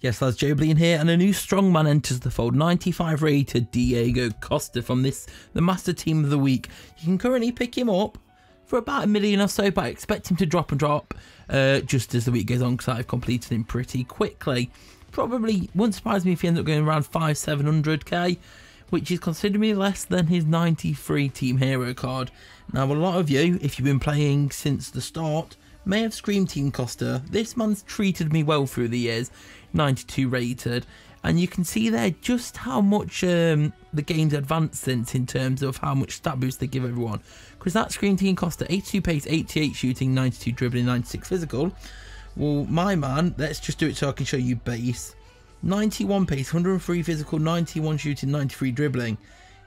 Yes, that's joebiline here, and a new strongman enters the fold. 95 rated Diego Costa from the Master Team of the Week. You can currently pick him up for about $1 million or so, but I expect him to drop just as the week goes on, because I've completed him pretty quickly. Probably wouldn't surprise me if he ends up going around 500-700k, which is considerably less than his 93 Team Hero card. Now, a lot of you, if you've been playing since the start, may have screamed Team Costa. This man's treated me well through the years, 92 rated, and you can see there just how much the game's advanced since in terms of how much stat boost they give everyone. Because that screen Team Costa, 82 pace, 88 shooting, 92 dribbling, 96 physical. Well, my man, let's just do it so I can show you base. 91 pace, 103 physical, 91 shooting, 93 dribbling.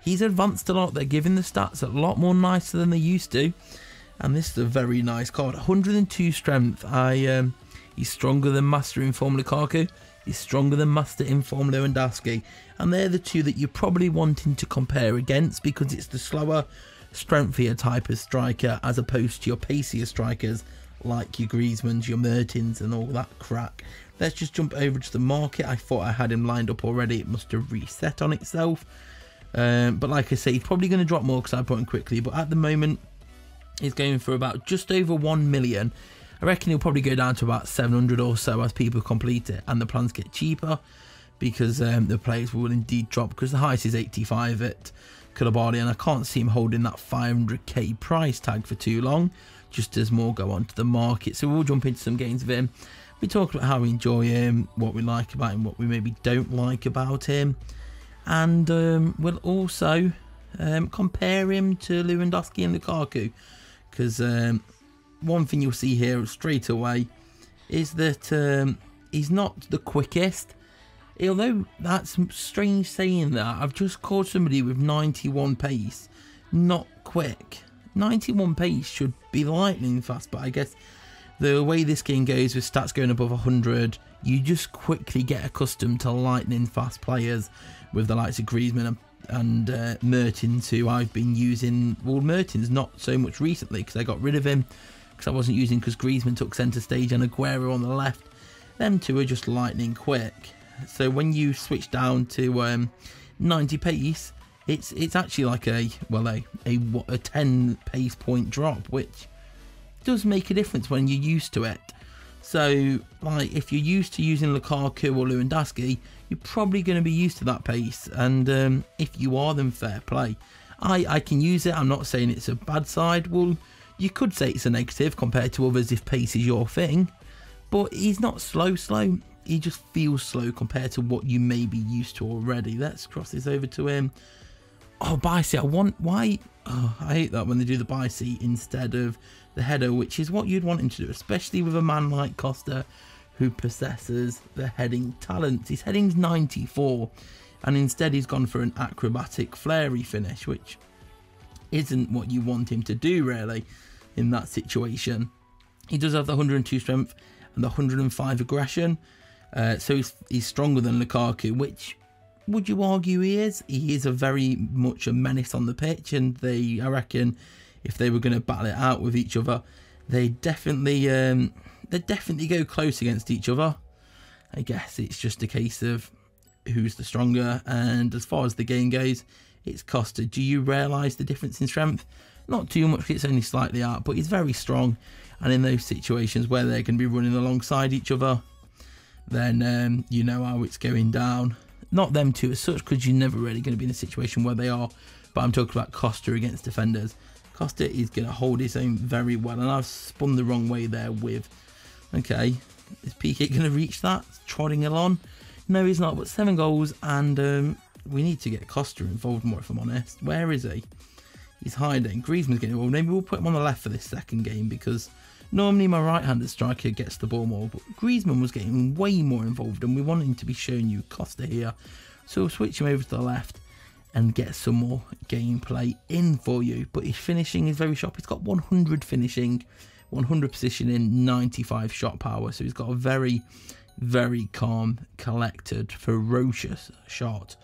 He's advanced a lot. They're giving the stats a lot more nicer than they used to. And this is a very nice card. 102 strength. He's stronger than Master Inform Lukaku. He's stronger than Master Inform Lewandowski. And they're the two that you're probably wanting to compare against, because it's the slower, strengthier type of striker as opposed to your pacier strikers like your Griezmanns, your Mertens and all that crack. Let's just jump over to the market. I thought I had him lined up already. It must have reset on itself. But like I say, he's probably going to drop more because I put him quickly. But at the moment, he's going for about just over 1 million. I reckon he'll probably go down to about 700 or so as people complete it and the plans get cheaper, because the players will indeed drop, because the highest is 85 at Koulibaly, and I can't see him holding that 500k price tag for too long, just as more go onto the market. So we'll jump into some games of him. We talk about how we enjoy him, what we like about him, what we maybe don't like about him, and we'll also compare him to Lewandowski and Lukaku, because one thing you'll see here straight away is that he's not the quickest. Although that's strange saying that, I've just caught somebody with 91 pace, not quick. 91 pace should be lightning fast, but I guess the way this game goes with stats going above 100, you just quickly get accustomed to lightning fast players with the likes of Griezmann and Mertens, who I've been using. Well, Mertens not so much recently because I got rid of him, because I wasn't using, because Griezmann took centre stage and Aguero on the left. Them two are just lightning quick. So when you switch down to 90 pace, it's actually like a 10 pace point drop, which does make a difference when you're used to it. So like if you're used to using Lukaku or Lewandowski, you're probably going to be used to that pace, and if you are, then fair play. I can use it. I'm not saying it's a bad side. Well, you could say it's a negative compared to others if pace is your thing, but he's not slow. He just feels slow compared to what you may be used to already. Let's cross this over to him. Oh, buy seat. I hate that when they do the buy seat instead of the header, which is what you'd want him to do, especially with a man like Costa who possesses the heading talents. His heading's 94, and instead he's gone for an acrobatic flary finish, which isn't what you want him to do really in that situation. He does have the 102 strength and the 105 aggression, so he's stronger than Lukaku, which would you argue he is? He is a very much a menace on the pitch, and I reckon if they were going to battle it out with each other, they'd definitely go close against each other. I guess it's just a case of who's the stronger, and as far as the game goes, it's Costa. Do you realise the difference in strength? Not too much, it's only slightly out, but he's very strong, and in those situations where they're going to be running alongside each other, then you know how it's going down. Not them two as such, because you're never really going to be in a situation where they are, but I'm talking about Costa against defenders. Costa is going to hold his own very well, and I've spun the wrong way there with... Okay, is PK going to reach that? Trotting along? No, he's not, but 7 goals, and we need to get Costa involved more, if I'm honest. Where is he? He's hiding. Griezmann's getting involved. Maybe we'll put him on the left for this second game, because normally my right-handed striker gets the ball more, but Griezmann was getting way more involved, and we want him to be showing you Costa here. So we'll switch him over to the left and get some more gameplay in for you. But his finishing is very sharp. He's got 100 finishing, 100 positioning, 95 shot power. So he's got a very, very calm, collected, ferocious shot.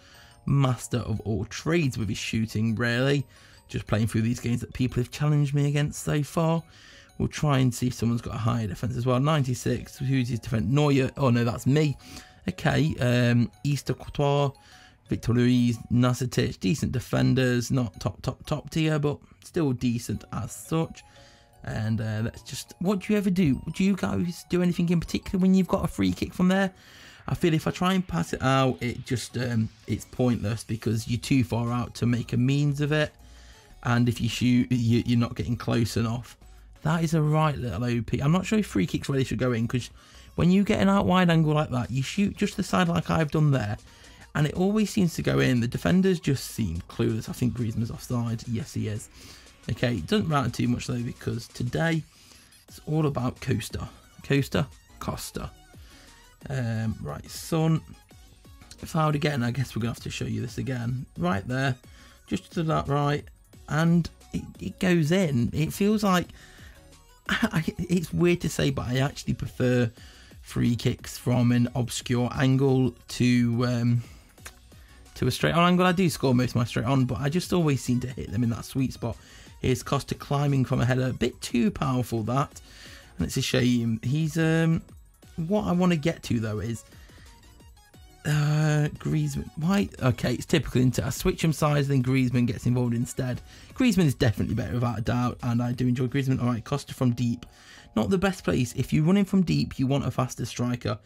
Master of all trades with his shooting, really. Just playing through these games that people have challenged me against so far. We'll try and see if someone's got a higher defense as well. 96. Who's his defense? Neuer. Oh no, that's me. Okay, Easter Couture, Victor Luis, Nasitic, decent defenders, not top tier, but still decent as such. And let's just, what do you ever do? Do you guys do anything in particular when you've got a free kick from there? I feel if I try and pass it out, it just it's pointless because you're too far out to make a means of it. And if you shoot, you're not getting close enough. That is a right little OP. I'm not sure if free kicks really should go in, because when you get an out wide angle like that, you shoot just the side like I've done there, and it always seems to go in. The defenders just seem clueless. I think Griezmann's offside. Yes, he is. Okay, it doesn't matter too much though, because today it's all about Costa. Right, Son. Fouled again. I guess we're going to have to show you this again. Right there. Just to that right. And it goes in. It feels like... it's weird to say, but I actually prefer free kicks from an obscure angle to a straight on angle. I do score most of my straight on, but I just always seem to hit them in that sweet spot. Here's Costa climbing from a header. A bit too powerful, that. And it's a shame. He's... what I want to get to, though, is... Griezmann. Why? Okay, it's typical, isn't it? I switch him sides, then Griezmann gets involved instead. Griezmann is definitely better, without a doubt, and I do enjoy Griezmann. Alright, Costa from deep. Not the best place. If you run in from deep, you want a faster striker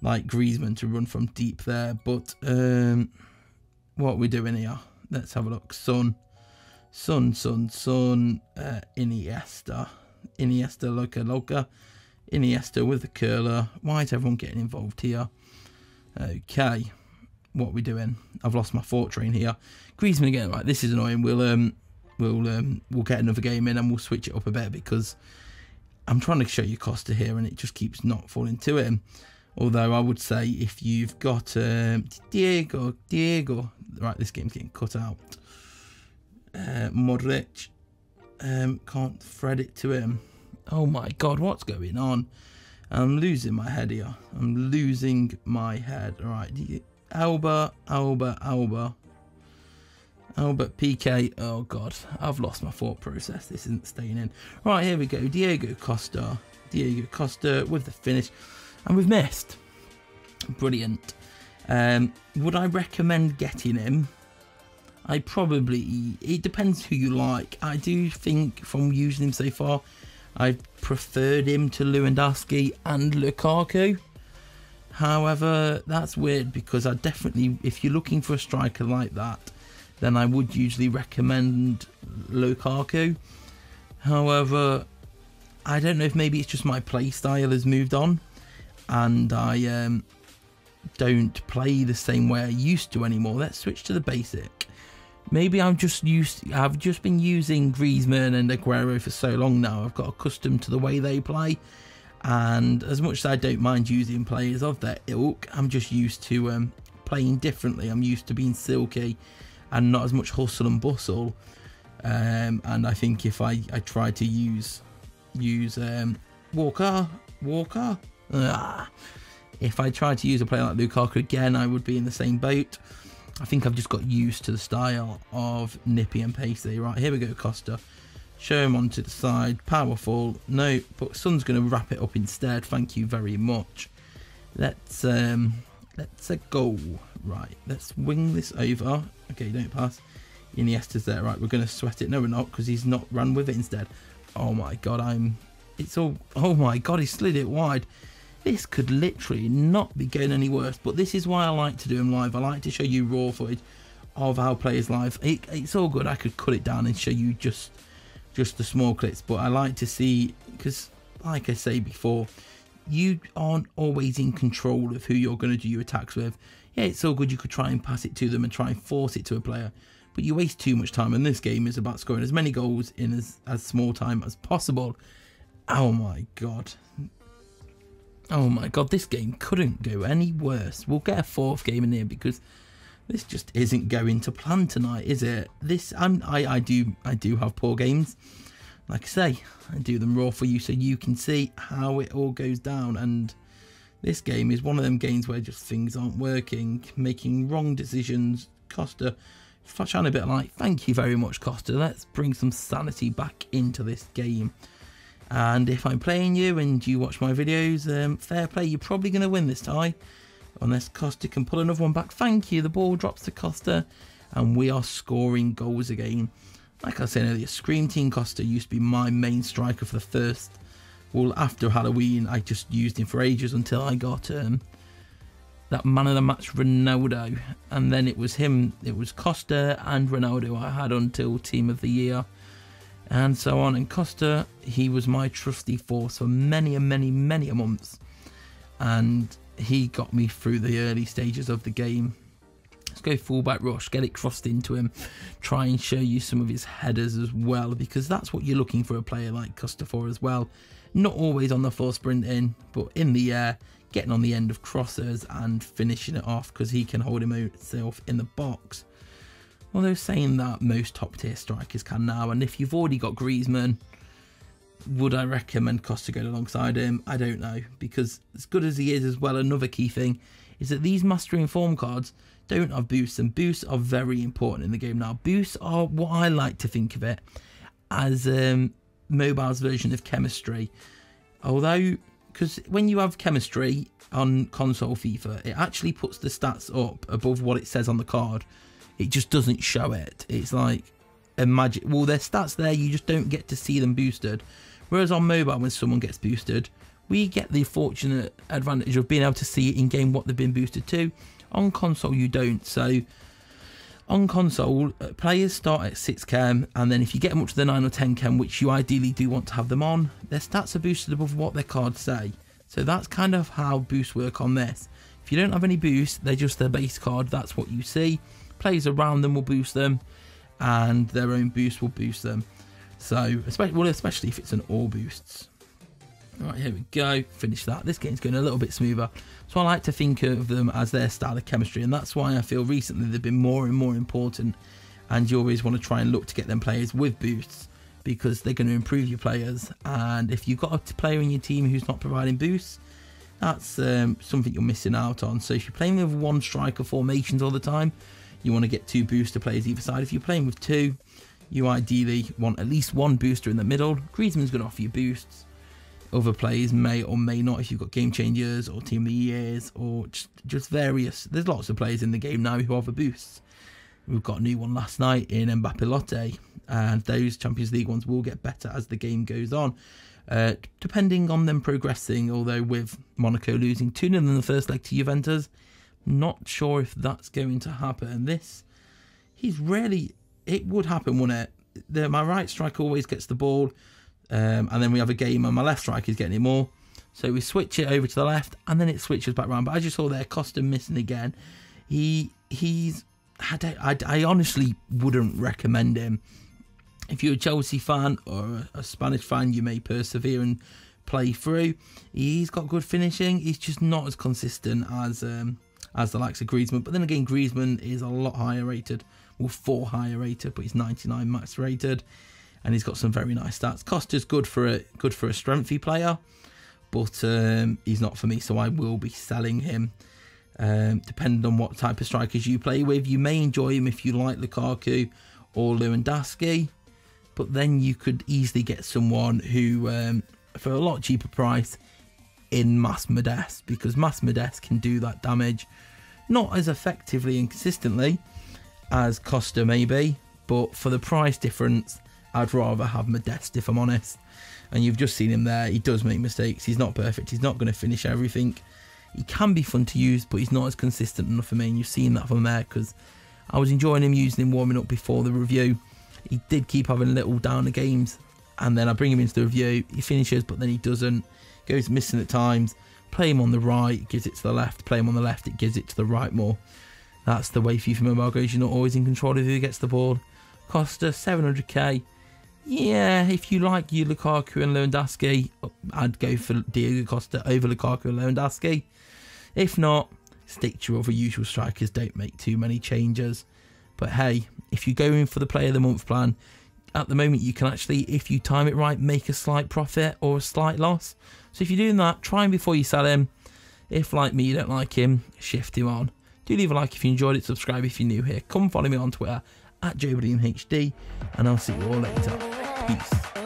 like Griezmann to run from deep there. But, what are we doing here? Let's have a look. Son. Iniesta. Loca. Iniesta with the curler. Why is everyone getting involved here? Okay, what are we doing? I've lost my thought train here. Griezmann again. Right, this is annoying. We'll get another game in and we'll switch it up a bit, because I'm trying to show you Costa here and it just keeps not falling to him. Although I would say if you've got Diego, right, this game's getting cut out. Modric, can't thread it to him. Oh my god, what's going on? I'm losing my head here. I'm losing my head. All right, Alba, PK. Oh god, I've lost my thought process. This isn't staying in. Right, here we go. Diego Costa with the finish, and we've missed. Brilliant. Would I recommend getting him? It depends who you like. I do think from using him so far, I've preferred him to Lewandowski and Lukaku. However, that's weird, because I definitely, if you're looking for a striker like that, then I would usually recommend Lukaku. However, I don't know if maybe it's just my play style has moved on and I don't play the same way I used to anymore. Let's switch to the basic. Maybe I've just been using Griezmann and Aguero for so long now. I've got accustomed to the way they play, and as much as I don't mind using players of their ilk, I'm just used to playing differently. I'm used to being silky and not as much hustle and bustle. And I think if I try to use Walker, if I tried to use a player like Lukaku again, I would be in the same boat. I think I've just got used to the style of nippy and pasty. Right, here we go, Costa. Show him onto the side. Powerful. No, but Son's going to wrap it up instead. Thank you very much. Let's go. Right, let's wing this over. Okay, don't pass. Iniesta's there. Right, we're going to sweat it. No, we're not, because he's not run with it instead. Oh my god, oh my god, he slid it wide. This could literally not be going any worse, but this is why I like to do them live. I like to show you raw footage of our players live. It's all good. I could cut it down and show you just the small clips, but I like to see, because like I say before, you aren't always in control of who you're going to do your attacks with. Yeah, it's all good. You could try and pass it to them and try and force it to a player, but you waste too much time, and this game is about scoring as many goals in as small time as possible. Oh my god. Oh my god, this game couldn't go any worse. We'll get a fourth game in here, because this just isn't going to plan tonight, is it? I do have poor games. Like I say, I do them raw for you so you can see how it all goes down. And this game is one of them games where just things aren't working, making wrong decisions. Costa trying a bit like, thank you very much, Costa. Let's bring some sanity back into this game. And if I'm playing you and you watch my videos, fair play, you're probably going to win this tie. Unless Costa can pull another one back. Thank you. The ball drops to Costa. And we are scoring goals again. Like I said earlier, Scream Team Costa used to be my main striker for the first. Well, after Halloween, I just used him for ages until I got that man of the match Ronaldo. And then it was him. It was Costa and Ronaldo I had until Team of the Year. And so on. And Costa, he was my trusty force for many months. And he got me through the early stages of the game. Let's go fullback rush, get it crossed into him, try and show you some of his headers as well, because that's what you're looking for a player like Costa for as well. Not always on the floor sprinting, but in the air, getting on the end of crossers and finishing it off, because he can hold himself in the box. Although saying that, most top tier strikers can now, and if you've already got Griezmann, would I recommend Costa going alongside him? I don't know, because as good as he is as well, another key thing is that these Mastering Form cards don't have boosts, and boosts are very important in the game now. Boosts are what I like to think of it as mobile's version of chemistry. Although, because when you have chemistry on console FIFA, it actually puts the stats up above what it says on the card. It just doesn't show it. It's like a magic. Well, there's stats there, you just don't get to see them boosted. Whereas on mobile, when someone gets boosted, we get the fortunate advantage of being able to see in game what they've been boosted to. On console, you don't. So on console, players start at 6 chem, and then if you get them up to the 9 or 10 chem, which you ideally do want to have them on, their stats are boosted above what their cards say. So that's kind of how boosts work on this. If you don't have any boosts, they're just their base card. That's what you see. Players around them will boost them, and their own boost will boost them. So especially if it's an all boosts. Right, here we go. Finish that. This game's going a little bit smoother. So I like to think of them as their style of chemistry, and that's why I feel recently they've been more and more important. And you always want to try and look to get them players with boosts, because they're going to improve your players. And if you've got a player in your team who's not providing boosts, that's something you're missing out on. So if you're playing with one striker formations all the time, you want to get 2 booster players either side. If you're playing with 2, you ideally want at least 1 booster in the middle. Griezmann's going to offer you boosts. Other players may or may not, if you've got game changers or team of the years or just various. There's lots of players in the game now who offer boosts. We've got a new one last night in Mbappe, and those Champions League ones will get better as the game goes on, depending on them progressing. Although with Monaco losing 2-0 in the first leg to Juventus, not sure if that's going to happen. It would happen, wouldn't it? My right striker always gets the ball. And then we have a game and my left striker is getting it more. So we switch it over to the left and then it switches back around. But as you saw there, Costa missing again. I honestly wouldn't recommend him. If you're a Chelsea fan or a Spanish fan, you may persevere and play through. He's got good finishing. He's just not as consistent as the likes of Griezmann. But then again, Griezmann is a lot higher rated. Well, 4 higher rated, but he's 99 max rated. And he's got some very nice stats. Costa's good for a strengthy player, but he's not for me, so I will be selling him. Depending on what type of strikers you play with, you may enjoy him if you like Lukaku or Lewandowski, but then you could easily get someone who, for a lot cheaper price, in Mass Modeste, because Mass Modeste can do that damage, not as effectively and consistently as Costa maybe, but for the price difference, I'd rather have Modeste, if I'm honest. And you've just seen him there. He does make mistakes. He's not perfect. He's not going to finish everything. He can be fun to use, but he's not as consistent enough for me. And you've seen that from there, because I was enjoying him, using him warming up before the review. He did keep having little downer games, and then I bring him into the review. He finishes, but then he doesn't. Goes missing at times. Play him on the right, it gives it to the left. Play him on the left, it gives it to the right more. That's the way FIFA Mobile goes. You're not always in control of who gets the ball. Costa, 700k. Yeah, if you like your Lukaku and Lewandowski, I'd go for Diego Costa over Lukaku and Lewandowski. If not, stick to your other usual strikers. Don't make too many changes. But hey, if you're going for the Player of the Month plan, at the moment you can actually, if you time it right, make a slight profit or a slight loss. So if you're doing that, try him before you sell him. If, like me, you don't like him, shift him on. Do leave a like if you enjoyed it, subscribe if you're new here. Come follow me on Twitter at joebilineHD, and I'll see you all later. Peace.